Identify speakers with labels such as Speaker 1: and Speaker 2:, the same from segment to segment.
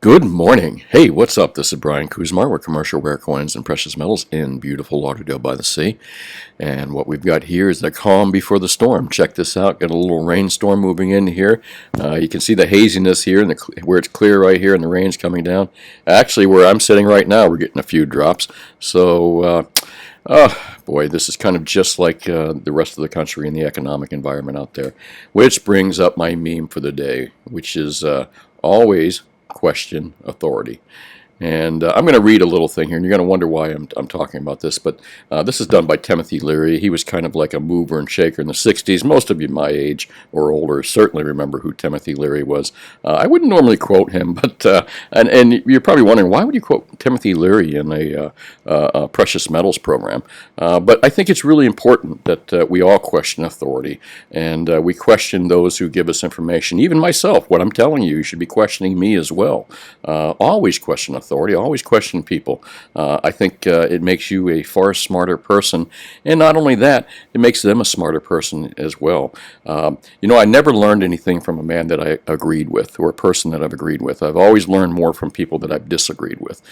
Speaker 1: Good morning. Hey, what's up? This is Brian Kuzmar with Commercial Rare Coins and Precious Metals in beautiful Lauderdale by the Sea. And what we've got here is the calm before the storm. Check this out. Got a little rainstorm moving in here. You can see the haziness here and where it's clear right here and the rain's coming down. Actually, where I'm sitting right now, we're getting a few drops. So, boy, this is kind of just like the rest of the country and the economic environment out there. Which brings up my meme for the day, which is always question authority. And I'm going to read a little thing here, and you're going to wonder why I'm talking about this, but this is done by Timothy Leary. He was kind of like a mover and shaker in the 60s. Most of you my age or older certainly remember who Timothy Leary was. I wouldn't normally quote him, but and you're probably wondering, why would you quote Timothy Leary in a precious metals program? But I think it's really important that we all question authority, and we question those who give us information. Even myself, what I'm telling you, you should be questioning me as well. Always question authority. Always question people. I think it makes you a far smarter person, and not only that, it makes them a smarter person as well. I never learned anything from a man that I agreed with or a person that I've agreed with. I've always learned more from people that I've disagreed with.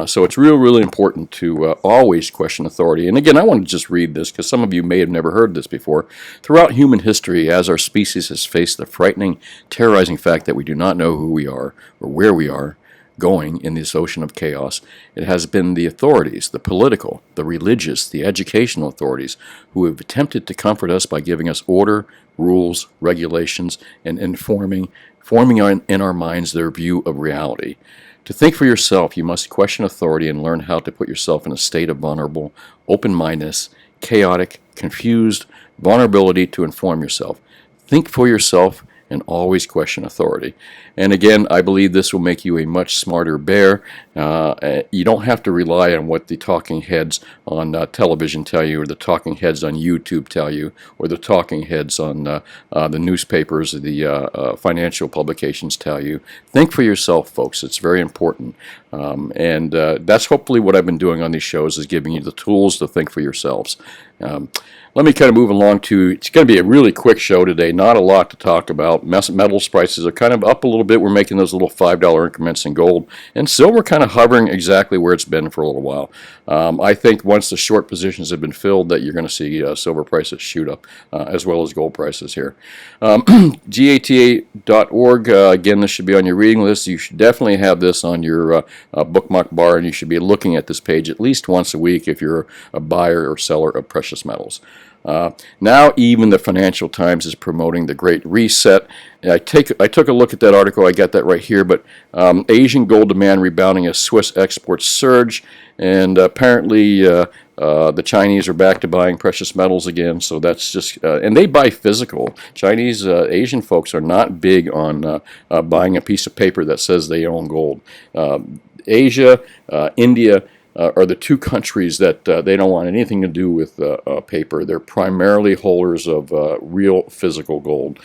Speaker 1: So it's really important to always question authority. And again, I want to just read this because some of you may have never heard this before. Throughout human history, as our species has faced the frightening, terrorizing fact that we do not know who we are or where we are going in this ocean of chaos, it has been the authorities, the political, the religious, the educational authorities, who have attempted to comfort us by giving us order, rules, regulations, and forming in our minds their view of reality. To think for yourself, you must question authority and learn how to put yourself in a state of vulnerable, open-mindedness, chaotic, confused, vulnerability to inform yourself. Think for yourself and always question authority. And again, I believe this will make you a much smarter bear. You don't have to rely on what the talking heads on television tell you, or the talking heads on YouTube tell you, or the talking heads on the newspapers, or the financial publications tell you. Think for yourself, folks. It's very important. And that's hopefully what I've been doing on these shows, is giving you the tools to think for yourselves. Let me kind of move along to, it's going to be a really quick show today, not a lot to talk about. Metals prices are kind of up a little bit. We're making those little $5 increments in gold. And silver kind of hovering exactly where it's been for a little while. I think once the short positions have been filled, that you're going to see silver prices shoot up, as well as gold prices here. GATA.org, again, this should be on your reading list. You should definitely have this on your bookmark bar, and you should be looking at this page at least once a week if you're a buyer or seller of precious metals. Now even the Financial Times is promoting the Great Reset. I took a look at that article. I got that right here. But Asian gold demand rebounding as Swiss exports surge, and apparently the Chinese are back to buying precious metals again. So that's just and they buy physical. Chinese Asian folks are not big on buying a piece of paper that says they own gold. Asia, India, are the two countries that they don't want anything to do with paper. They're primarily holders of real physical gold.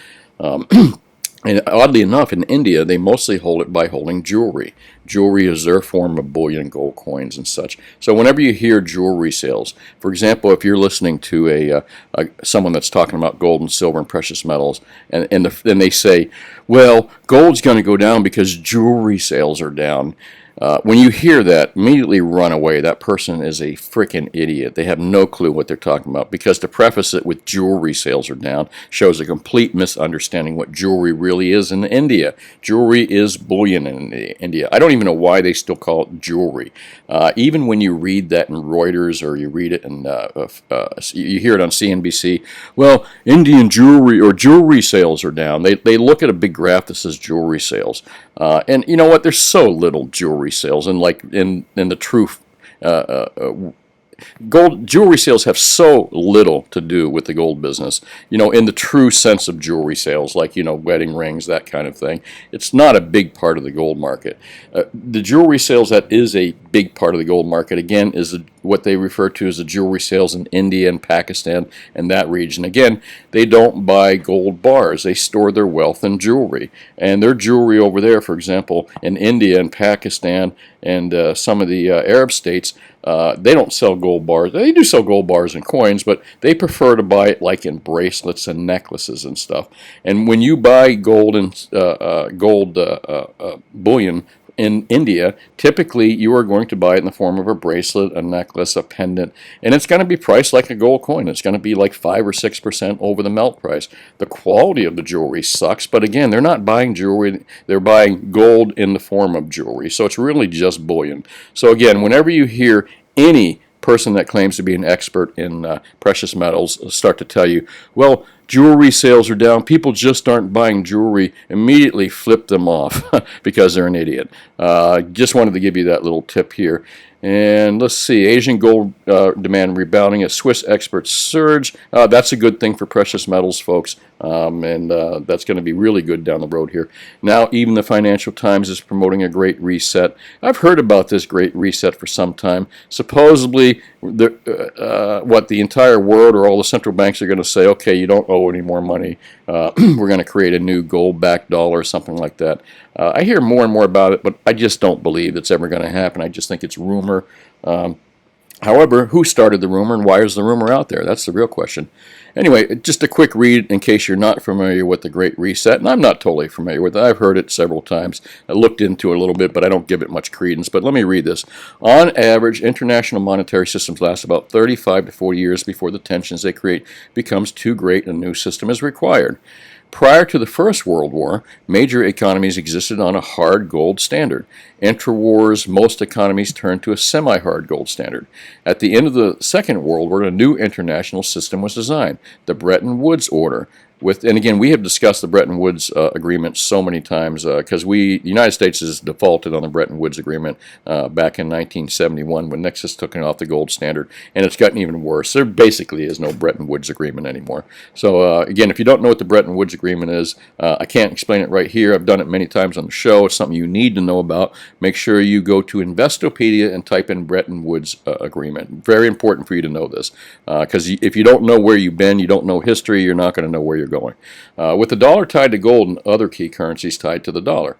Speaker 1: And oddly enough, in India, they mostly hold it by holding jewelry. Jewelry is their form of bullion, gold coins, and such. So whenever you hear jewelry sales, for example, if you're listening to someone that's talking about gold and silver and precious metals, and then they say, well, gold's going to go down because jewelry sales are down. When you hear that, immediately run away. That person is a freaking idiot. They have no clue what they're talking about, because to preface it with jewelry sales are down shows a complete misunderstanding what jewelry really is in India. Jewelry is bullion in India. I don't even know why they still call it jewelry. Even when you read that in Reuters, or you read it in, you hear it on CNBC, well, Indian jewelry or jewelry sales are down. They look at a big graph that says jewelry sales. And you know what? There's so little jewelry sales, and like in the truth, gold jewelry sales have so little to do with the gold business. In the true sense of jewelry sales, like wedding rings, that kind of thing. It's not a big part of the gold market. The jewelry sales that is a big part of the gold market, again, is what they refer to as the jewelry sales in India and Pakistan and that region. Again, they don't buy gold bars. They store their wealth in jewelry. And their jewelry over there, for example, in India and Pakistan and some of the Arab states, they don't sell gold bars. They do sell gold bars and coins, but they prefer to buy it like in bracelets and necklaces and stuff. And when you buy gold and bullion in India, typically you are going to buy it in the form of a bracelet, a necklace, a pendant, and it's going to be priced like a gold coin. It's going to be like 5 or 6% over the melt price. The quality of the jewelry sucks, but again, they're not buying jewelry, they're buying gold in the form of jewelry, so it's really just bullion. So again, whenever you hear any person that claims to be an expert in precious metals start to tell you, well, jewelry sales are down, people just aren't buying jewelry, immediately flip them off because they're an idiot. Just wanted to give you that little tip here. And let's see, Asian gold demand rebounding as Swiss exports surge. That's a good thing for precious metals, folks, and that's going to be really good down the road here. Now, even the Financial Times is promoting a great reset. I've heard about this great reset for some time. Supposedly, the entire world or all the central banks are going to say, okay, you don't owe any more money. We're going to create a new gold-backed dollar or something like that. I hear more and more about it, but I just don't believe it's ever going to happen. I just think it's rumor. However, who started the rumor and why is the rumor out there? That's the real question. Anyway, just a quick read in case you're not familiar with the Great Reset, and I'm not totally familiar with it. I've heard it several times. I looked into it a little bit, but I don't give it much credence. But let me read this. On average, international monetary systems last about 35 to 40 years before the tensions they create becomes too great and a new system is required. Prior to the First World War, major economies existed on a hard gold standard. Intra-wars, most economies turned to a semi-hard gold standard. At the end of the Second World War, a new international system was designed, the Bretton Woods Order. And again, we have discussed the Bretton Woods Agreement so many times because the United States has defaulted on the Bretton Woods Agreement back in 1971 when Nixon took it off the gold standard, and it's gotten even worse. There basically is no Bretton Woods Agreement anymore. So again, if you don't know what the Bretton Woods Agreement is, I can't explain it right here. I've done it many times on the show. It's something you need to know about. Make sure you go to Investopedia and type in Bretton Woods Agreement. Very important for you to know this because if you don't know where you've been, you don't know history, you're not going to know where you're going. With the dollar tied to gold and other key currencies tied to the dollar.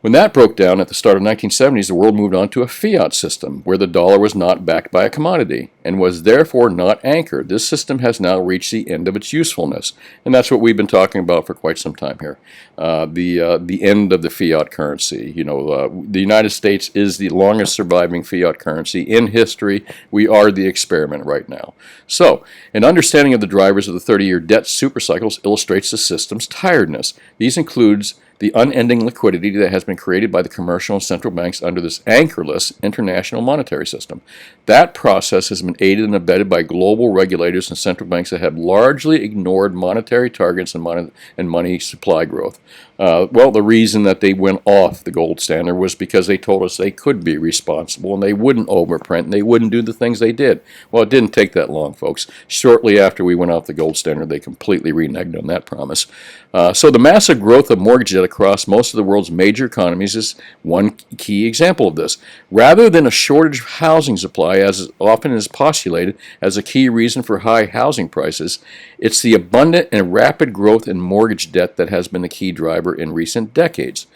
Speaker 1: When that broke down at the start of the 1970s, the world moved on to a fiat system where the dollar was not backed by a commodity and was therefore not anchored. This system has now reached the end of its usefulness, and that's what we've been talking about for quite some time here. The end of the fiat currency. You know, the United States is the longest surviving fiat currency in history. We are the experiment right now. So, an understanding of the drivers of the 30-year debt supercycles illustrates the system's tiredness. These includes the unending liquidity that has been created by the commercial and central banks under this anchorless international monetary system. That process has been aided and abetted by global regulators and central banks that have largely ignored monetary targets and money supply growth. Well, the reason that they went off the gold standard was because they told us they could be responsible and they wouldn't overprint and they wouldn't do the things they did. Well, it didn't take that long, folks. Shortly after we went off the gold standard, they completely reneged on that promise. So the massive growth of mortgage debt across most of the world's major economies is one key example of this. Rather than a shortage of housing supply, as often is postulated as a key reason for high housing prices, it's the abundant and rapid growth in mortgage debt that has been the key driver in recent decades.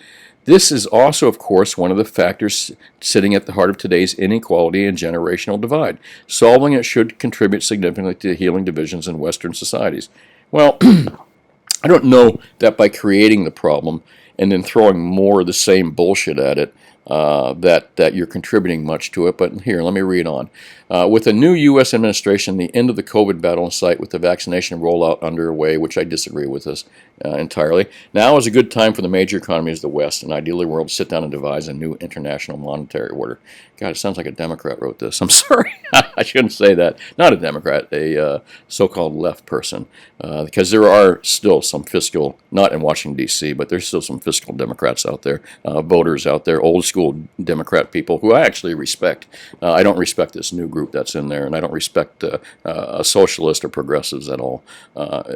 Speaker 1: This is also, of course, one of the factors sitting at the heart of today's inequality and generational divide. Solving it should contribute significantly to healing divisions in Western societies. Well, I don't know that by creating the problem and then throwing more of the same bullshit at it, that you're contributing much to it. But here, let me read on. With the new U.S. administration, the end of the COVID battle in sight with the vaccination rollout underway, which I disagree with this entirely, now is a good time for the major economies of the West and ideally the world to sit down and devise a new international monetary order. God, it sounds like a Democrat wrote this. I'm sorry. I shouldn't say that. Not a Democrat, a so-called left person, because there are still some fiscal, not in Washington, D.C., but there's still some fiscal Democrats out there, voters out there, old school Democrat people who I actually respect. I don't respect this new group that's in there, and I don't respect socialists or progressives at all.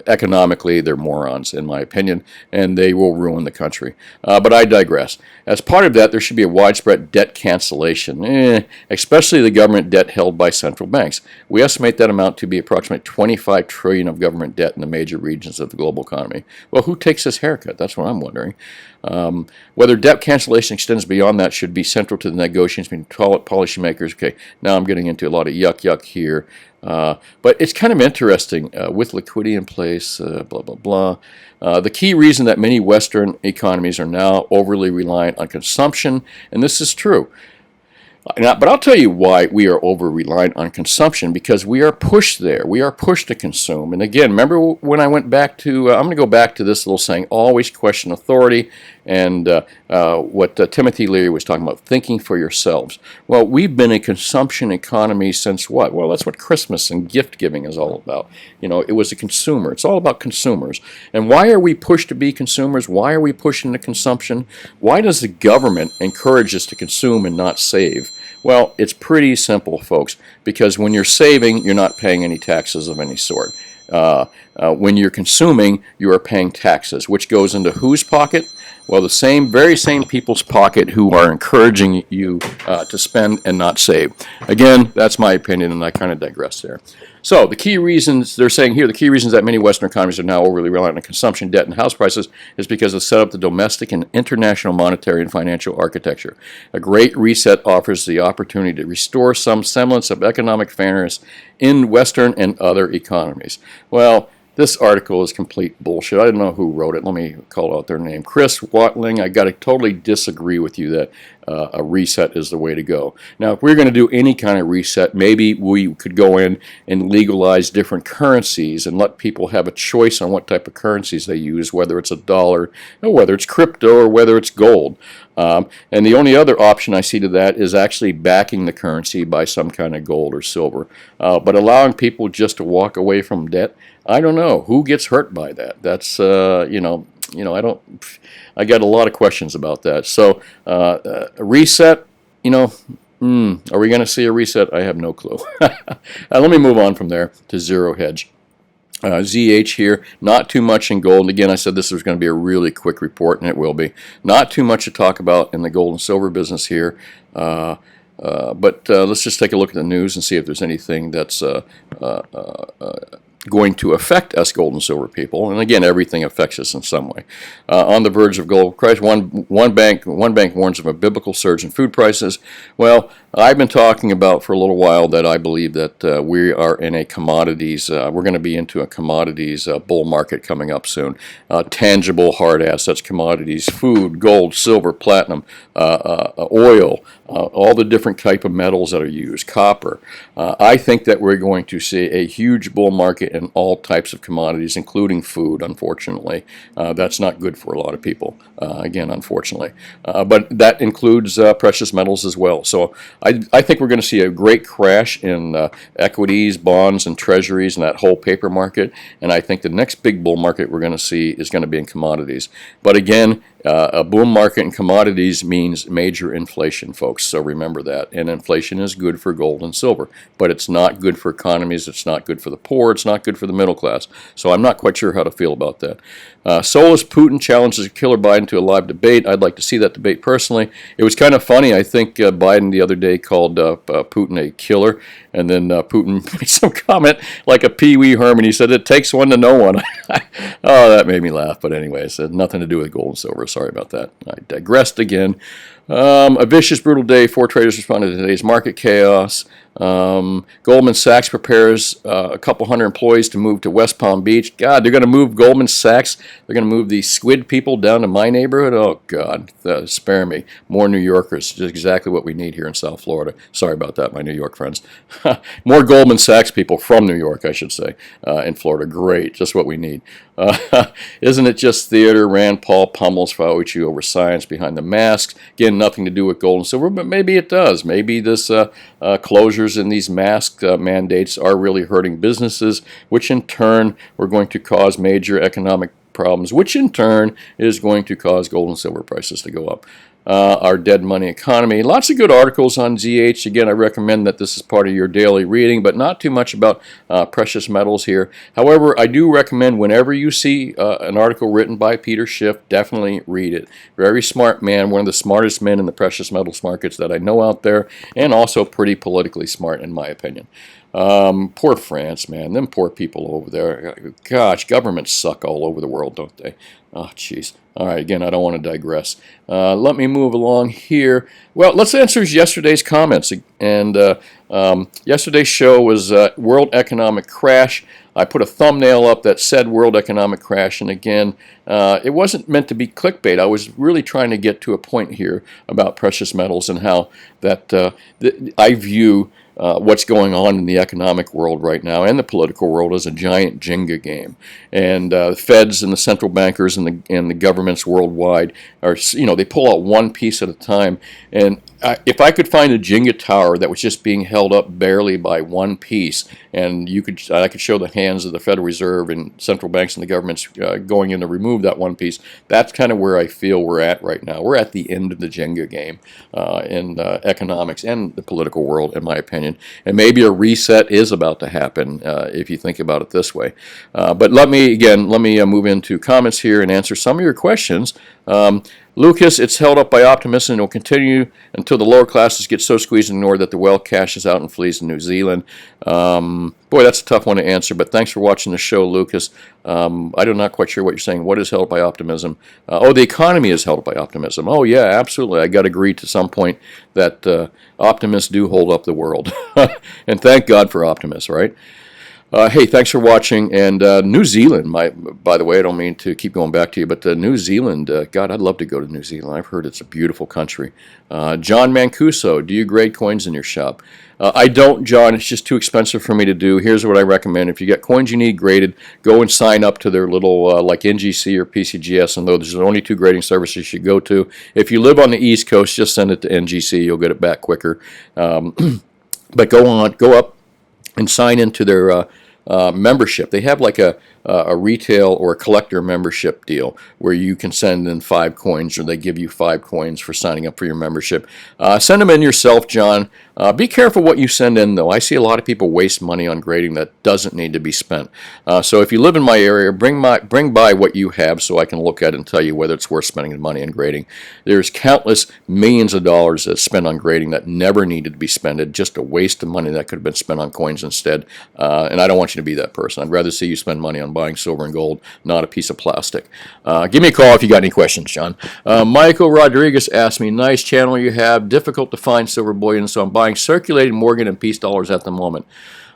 Speaker 1: Economically, they're morons, in my opinion, and they will ruin the country. But I digress. As part of that, there should be a widespread debt cancellation, especially the government debt held by central banks. We estimate that amount to be approximately $25 trillion of government debt in the major regions of the global economy. Well, who takes this haircut? That's what I'm wondering. Whether debt cancellation extends beyond that should be central to the negotiations between policymakers. Okay, now I'm getting into a lot of yuck here. But it's kind of interesting with liquidity in place, blah, blah, blah. The key reason that many Western economies are now overly reliant on consumption, and this is true, but I'll tell you why we are over-reliant on consumption, because we are pushed there. We are pushed to consume. And again, remember when I went back to, I'm going to go back to this little saying, always question authority, and what Timothy Leary was talking about, thinking for yourselves. Well, we've been a consumption economy since what? Well, that's what Christmas and gift giving is all about. You know, it was a consumer. It's all about consumers. And why are we pushed to be consumers? Why are we pushed into consumption? Why does the government encourage us to consume and not save? Well, it's pretty simple, folks, because when you're saving, you're not paying any taxes of any sort. When you're consuming, you are paying taxes, which goes into whose pocket? Well, the very same people's pocket who are encouraging you to spend and not save. Again, that's my opinion, and I kind of digress there. So the key reasons, they're saying here, the key reasons that many Western economies are now overly reliant on consumption, debt, and house prices is because of set up the domestic and international monetary and financial architecture. A great reset offers the opportunity to restore some semblance of economic fairness in Western and other economies. Well, this article is complete bullshit. I don't know who wrote it. Let me call out their name. Chris Watling. I got to totally disagree with you that a reset is the way to go. Now, if we're going to do any kind of reset, maybe we could go in and legalize different currencies and let people have a choice on what type of currencies they use, whether it's a dollar, or whether it's crypto, or whether it's gold. And the only other option I see to that is actually backing the currency by some kind of gold or silver. But allowing people just to walk away from debt, I don't know. Who gets hurt by that? That's, I got a lot of questions about that. So a reset, are we going to see a reset? I have no clue. Let me move on from there to zero hedge. ZH here, not too much in gold. Again, I said this was going to be a really quick report, and it will be. Not too much to talk about in the gold and silver business here. But let's just take a look at the news and see if there's anything that's going to affect us gold and silver people. And again, everything affects us in some way. On the verge of gold price, one bank warns of a biblical surge in food prices. Well, I've been talking about for a little while that I believe that we are in a commodities, we're going to be into a commodities bull market coming up soon. Tangible hard assets, commodities, food, gold, silver, platinum, oil, all the different type of metals that are used, copper. I think that we're going to see a huge bull market in all types of commodities, including food, unfortunately. That's not good for a lot of people, again, unfortunately. But that includes precious metals as well. So I think we're going to see a great crash in equities, bonds, and treasuries, and that whole paper market. And I think the next big bull market we're going to see is going to be in commodities. But again, a boom market in commodities means major inflation, folks, so remember that. And inflation is good for gold and silver, but it's not good for economies, it's not good for the poor, it's not good for the middle class. So I'm not quite sure how to feel about that. Soulless Putin challenges Killer Biden to a live debate. I'd like to see that debate personally. It was kind of funny. I think Biden the other day called Putin a killer, and then Putin made some comment like a Pee Wee Herman. He said, "It takes one to know one." Oh, that made me laugh. But anyways, it had nothing to do with gold and silver. Sorry about that. I digressed again. A vicious, brutal day. 4 traders responded to today's market chaos. Goldman Sachs prepares a couple hundred employees to move to West Palm Beach. God, they're going to move Goldman Sachs. They're going to move these squid people down to my neighborhood. Oh, God, spare me. More New Yorkers. Just exactly what we need here in South Florida. Sorry about that, my New York friends. More Goldman Sachs people from New York, I should say, in Florida. Great. Just what we need. Isn't it just theater? Rand Paul pummels Fauci over science behind the masks. Again, nothing to do with gold and silver, but maybe it does. Maybe this closures in these mask mandates are really hurting businesses, which in turn were going to cause major economic problems, which in turn is going to cause gold and silver prices to go up. Our dead money economy. Lots of good articles on ZH. Again, I recommend that this is part of your daily reading, but not too much about precious metals here. However, I do recommend whenever you see an article written by Peter Schiff, definitely read it. Very smart man, one of the smartest men in the precious metals markets that I know out there, and also pretty politically smart in my opinion. Poor France, man. Them poor people over there. Gosh, governments suck all over the world, don't they? Oh, jeez. All right, again, I don't want to digress. Let me move along here. Well, let's answer yesterday's comments. And yesterday's show was World Economic Crash. I put a thumbnail up that said World Economic Crash, and again, it wasn't meant to be clickbait. I was really trying to get to a point here about precious metals and how that I view what's going on in the economic world right now and the political world as a giant Jenga game. And the feds and the central bankers and the governments worldwide are, they pull out one piece at a time. And if I could find a Jenga tower that was just being held up barely by one piece, and I could show the hands of the Federal Reserve and central banks and the governments going in to remove that one piece, that's kind of where I feel we're at right now. We're at the end of the Jenga game in economics and the political world, in my opinion. And maybe a reset is about to happen if you think about it this way. But let me move into comments here and answer some of your questions. Lucas, it's held up by optimists and will continue until the lower classes get so squeezed and ignored that the wealth cashes out and flees to New Zealand. Boy, that's a tough one to answer, but thanks for watching the show, Lucas. I'm not quite sure what you're saying. What is held up by optimism? The economy is held up by optimism. Oh, yeah, absolutely. I got to agree to some point that optimists do hold up the world. And thank God for optimists, right? Hey, thanks for watching. And New Zealand, by the way, I don't mean to keep going back to you, but New Zealand, God, I'd love to go to New Zealand. I've heard it's a beautiful country. John Mancuso, do you grade coins in your shop? I don't, John. It's just too expensive for me to do. Here's what I recommend. If you get coins you need graded, go and sign up to their little, like NGC or PCGS, and there's only 2 grading services you should go to. If you live on the East Coast, just send it to NGC. You'll get it back quicker. But go up and sign into their membership. They have like a retail or a collector membership deal where you can send in 5 coins, or they give you 5 coins for signing up for your membership. Send them in yourself, John. Be careful what you send in, though. I see a lot of people waste money on grading that doesn't need to be spent. So if you live in my area, bring by what you have so I can look at it and tell you whether it's worth spending the money on grading. There's countless millions of dollars that's spent on grading that never needed to be spent. Just a waste of money that could have been spent on coins instead. And I don't want you to be that person. I'd rather see you spend money on buying silver and gold, not a piece of plastic. Give me a call if you got any questions, John. Michael Rodriguez asked me, nice channel you have, difficult to find silver bullion, so I'm buying circulating Morgan and Peace dollars at the moment.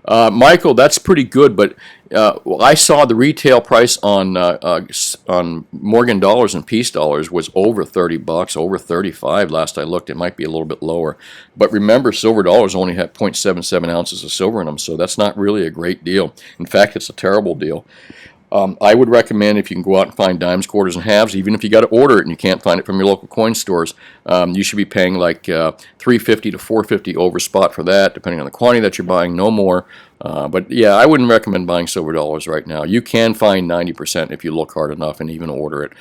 Speaker 1: Michael, that's pretty good, but I saw the retail price on Morgan dollars and Peace dollars was over $30, over 35 last I looked. It might be a little bit lower. But remember, silver dollars only have 0.77 ounces of silver in them, so that's not really a great deal. In fact, it's a terrible deal. I would recommend, if you can go out and find dimes, quarters, and halves, even if you got to order it and you can't find it from your local coin stores, you should be paying like $3.50 to $4.50 over spot for that, depending on the quantity that you're buying, no more. But yeah, I wouldn't recommend buying silver dollars right now. You can find 90% if you look hard enough and even order it.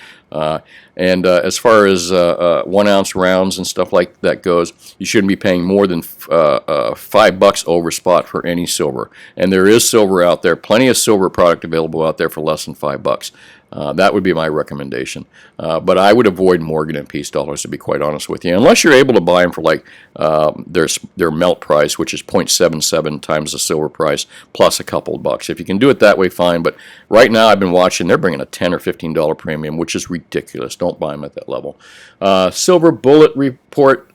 Speaker 1: As far as 1 ounce rounds and stuff like that goes, you shouldn't be paying more than $5 over spot for any silver. And there is silver out there, plenty of silver product available out there for less than $5. That would be my recommendation. But I would avoid Morgan and Peace dollars, to be quite honest with you, unless you're able to buy them for like their melt price, which is 0.77 times the silver price plus a couple of bucks. If you can do it that way, fine. But right now, I've been watching; they're bringing a $10 or $15 premium, which is ridiculous. Don't buy them at that level. Silver Bullet Report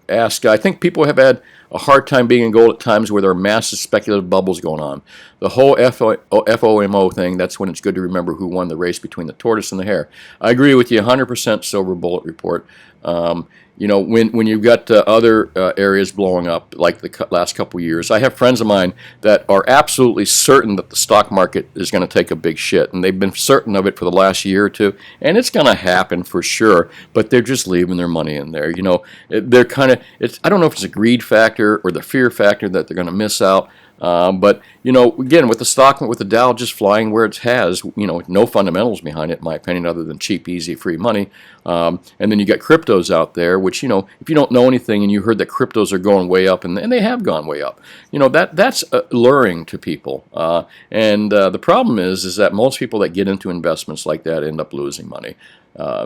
Speaker 1: asked, I think people have had a hard time being in gold at times where there are massive speculative bubbles going on. The whole FOMO thing, that's when it's good to remember who won the race between the tortoise and the hare. I agree with you, 100% Silver Bullet Report. When you've got other areas blowing up, like the last couple years, I have friends of mine that are absolutely certain that the stock market is going to take a big shit, and they've been certain of it for the last year or two, and it's going to happen for sure, but they're just leaving their money in there. They're kind of, I don't know if it's a greed factor or the fear factor that they're going to miss out. But again, with the stock, with the Dow just flying where it has, no fundamentals behind it, in my opinion, other than cheap, easy, free money. And then you got cryptos out there, which, if you don't know anything and you heard that cryptos are going way up, and they have gone way up, that's alluring to people. And the problem is that most people that get into investments like that end up losing money.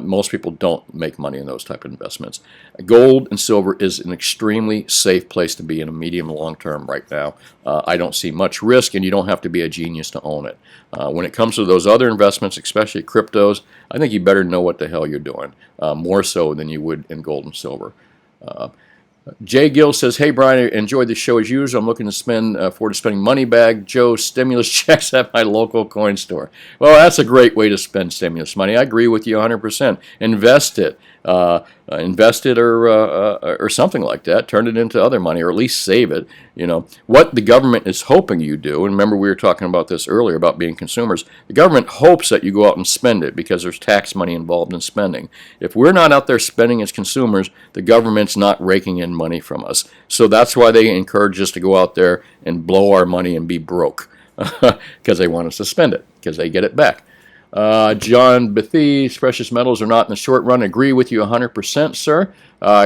Speaker 1: Most people don't make money in those type of investments. Gold and silver is an extremely safe place to be in a medium and long term right now. I don't see much risk, and you don't have to be a genius to own it. When it comes to those other investments, especially cryptos, I think you better know what the hell you're doing, more so than you would in gold and silver. Jay Gill says, "Hey Brian, I enjoyed the show as usual. I'm looking to spend forward to spending money bag Joe stimulus checks at my local coin store." Well, that's a great way to spend stimulus money. I agree with you 100%. Invest it. Invest it or something like that. Turn it into other money, or at least save it. You know what the government is hoping you do. And remember, we were talking about this earlier about being consumers. The government hopes that you go out and spend it because there's tax money involved in spending. If we're not out there spending as consumers, the government's not raking in money from us. So that's why they encourage us to go out there and blow our money and be broke, because they want us to spend it because they get it back. John Bethies, precious metals are not in the short run. Agree with you 100%, sir.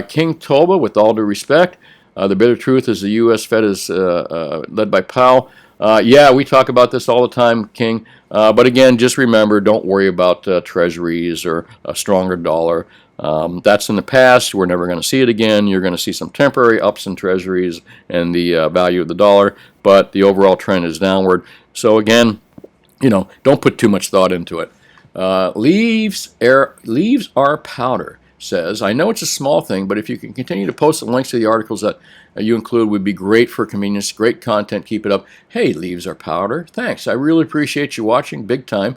Speaker 1: King Toba, with all due respect, the bitter truth is the U.S. Fed is led by Powell. Yeah, we talk about this all the time, King. But again, just remember, don't worry about treasuries or a stronger dollar. That's in the past. We're never going to see it again. You're going to see some temporary ups in treasuries and the value of the dollar, but the overall trend is downward. So again, don't put too much thought into it. Leaves are powder says, "I know it's a small thing, but if you can continue to post the links to the articles that you include would be great for convenience. Great content. Keep it up." Hey, leaves are powder. Thanks. I really appreciate you watching big time.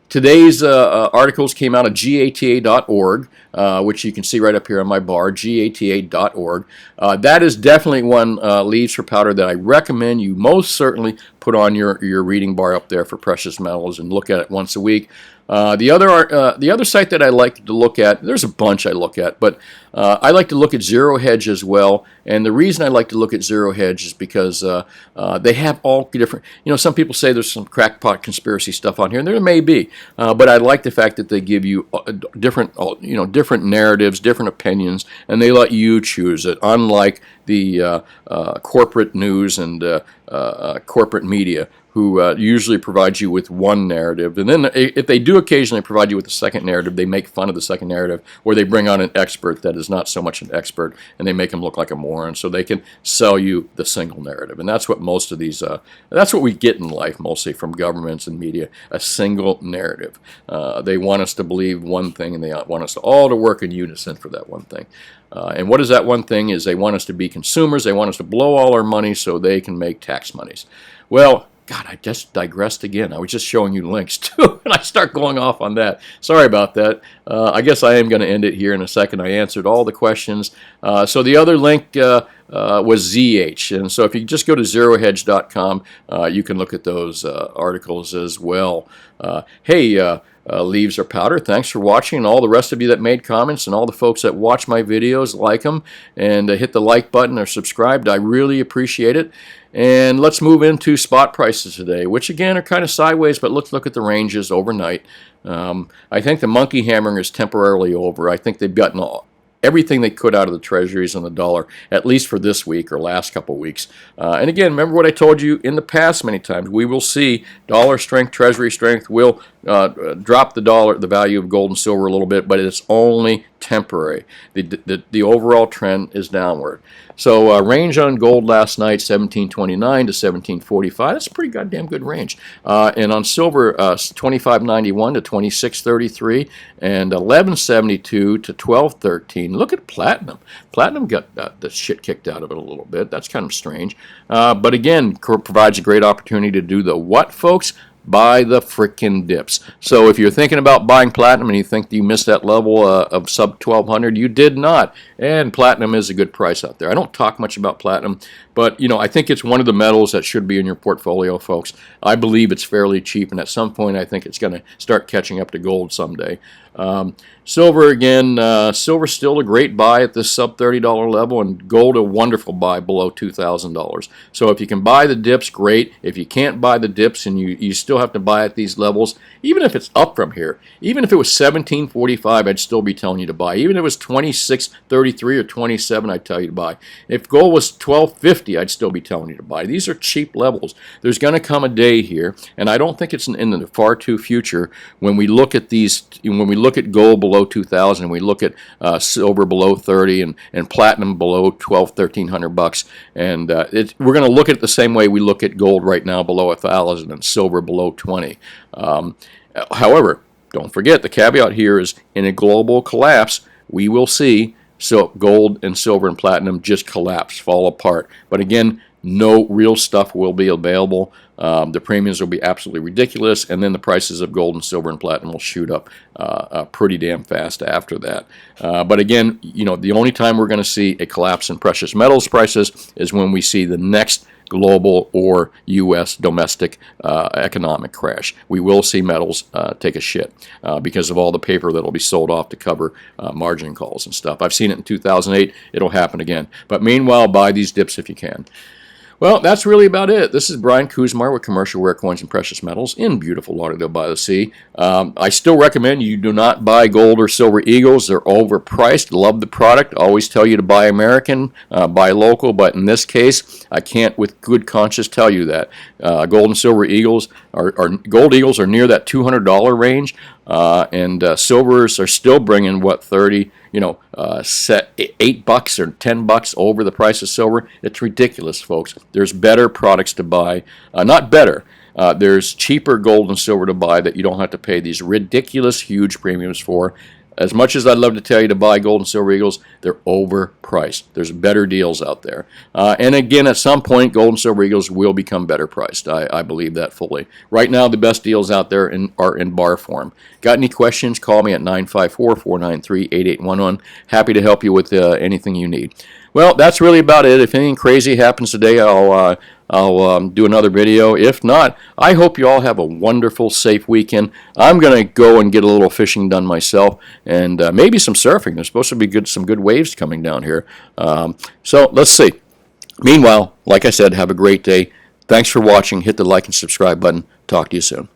Speaker 1: Today's articles came out of gata.org, which you can see right up here on my bar, gata.org. That is definitely one leaves for powder that I recommend you most certainly put on your reading bar up there for precious metals and look at it once a week. The other site that I like to look at, there's a bunch I look at, but I like to look at Zero Hedge as well. And the reason I like to look at Zero Hedge is because they have all different, some people say there's some crackpot conspiracy stuff on here, and there may be, but I like the fact that they give you different narratives, different opinions, and they let you choose it, unlike the corporate news and corporate media, who usually provide you with one narrative. And then if they do occasionally provide you with a second narrative, they make fun of the second narrative, or they bring on an expert that is not so much an expert, and they make him look like a moron so they can sell you the single narrative. And that's what most of these, that's what we get in life mostly from governments and media, a single narrative. They want us to believe one thing, and they want us all to work in unison for that one thing. And what is that one thing? Is they want us to be consumers. They want us to blow all our money so they can make tax monies. Well, God, I just digressed again. I was just showing you links too, and I start going off on that. Sorry about that. I guess I am going to end it here in a second. I answered all the questions. So the other link was ZH, and so if you just go to zerohedge.com, you can look at those articles as well. Hey, leaves are powder. Thanks for watching, and all the rest of you that made comments, and all the folks that watch my videos, like them, and hit the like button or subscribed. I really appreciate it. And let's move into spot prices today, which again are kind of sideways, but let's look at the ranges overnight. I think the monkey hammering is temporarily over. I think they've gotten everything they could out of the treasuries and the dollar, at least for this week or last couple weeks. And again, remember what I told you in the past many times. We will see dollar strength, treasury strength will drop the value of gold and silver a little bit, but it's only temporary. The overall trend is downward. So range on gold last night, 1729 to 1745. That's a pretty goddamn good range. And on silver, 2591 to 2633, and 1172 to 1213. Look at platinum. Platinum got the shit kicked out of it a little bit. That's kind of strange. But again, provides a great opportunity to do the what, folks? Buy the frickin' dips. So if you're thinking about buying platinum and you think you missed that level of sub 1200, you did not. And platinum is a good price out there. I don't talk much about platinum, but I think it's one of the metals that should be in your portfolio, folks. I believe it's fairly cheap, and at some point I think it's going to start catching up to gold someday. Silver again, silver still a great buy at this sub $30 level, and gold a wonderful buy below $2,000. So if you can buy the dips, great. If you can't buy the dips and you still have to buy at these levels, even if it's up from here, even if it was 1745, I'd still be telling you to buy. Even if it was 2633 or 27, I'd tell you to buy. If gold was 1250, I'd still be telling you to buy. These are cheap levels. There's going to come a day here, and I don't think it's in the far too future when we look at these, when we look look at gold below 2,000, we look at silver below 30, and platinum below 1,200, $1,300, and we're going to look at it the same way we look at gold right now below 1,000 and silver below 20. However, don't forget, the caveat here is in a global collapse, we will see gold and silver and platinum just collapse, fall apart. But again, no real stuff will be available. The premiums will be absolutely ridiculous, and then the prices of gold and silver and platinum will shoot up pretty damn fast after that. But again, the only time we're going to see a collapse in precious metals prices is when we see the next global or U.S. domestic economic crash. We will see metals take a shit because of all the paper that will be sold off to cover margin calls and stuff. I've seen it in 2008. It'll happen again. But meanwhile, buy these dips if you can. Well, that's really about it. This is Brian Kuzmar with Commercial Rare Coins and Precious Metals in beautiful Lauderdale by the Sea. I still recommend you do not buy gold or silver eagles. They're overpriced. Love the product. Always tell you to buy American, buy local, but in this case, I can't with good conscience tell you that. Gold and silver eagles gold eagles are near that $200 range, and silvers are still bringing what, 30, set $8 or $10 over the price of silver. It's ridiculous, folks. There's better products to buy. Not better. There's cheaper gold and silver to buy that you don't have to pay these ridiculous huge premiums for. As much as I'd love to tell you to buy gold and silver eagles, they're overpriced. There's better deals out there. And again, at some point, gold and silver eagles will become better priced. I believe that fully. Right now, the best deals out there are in bar form. Got any questions, call me at 954-493-8811. Happy to help you with anything you need. Well, that's really about it. If anything crazy happens today, I'll do another video. If not, I hope you all have a wonderful, safe weekend. I'm going to go and get a little fishing done myself, and maybe some surfing. There's supposed to be some good waves coming down here. So let's see. Meanwhile, like I said, have a great day. Thanks for watching. Hit the like and subscribe button. Talk to you soon.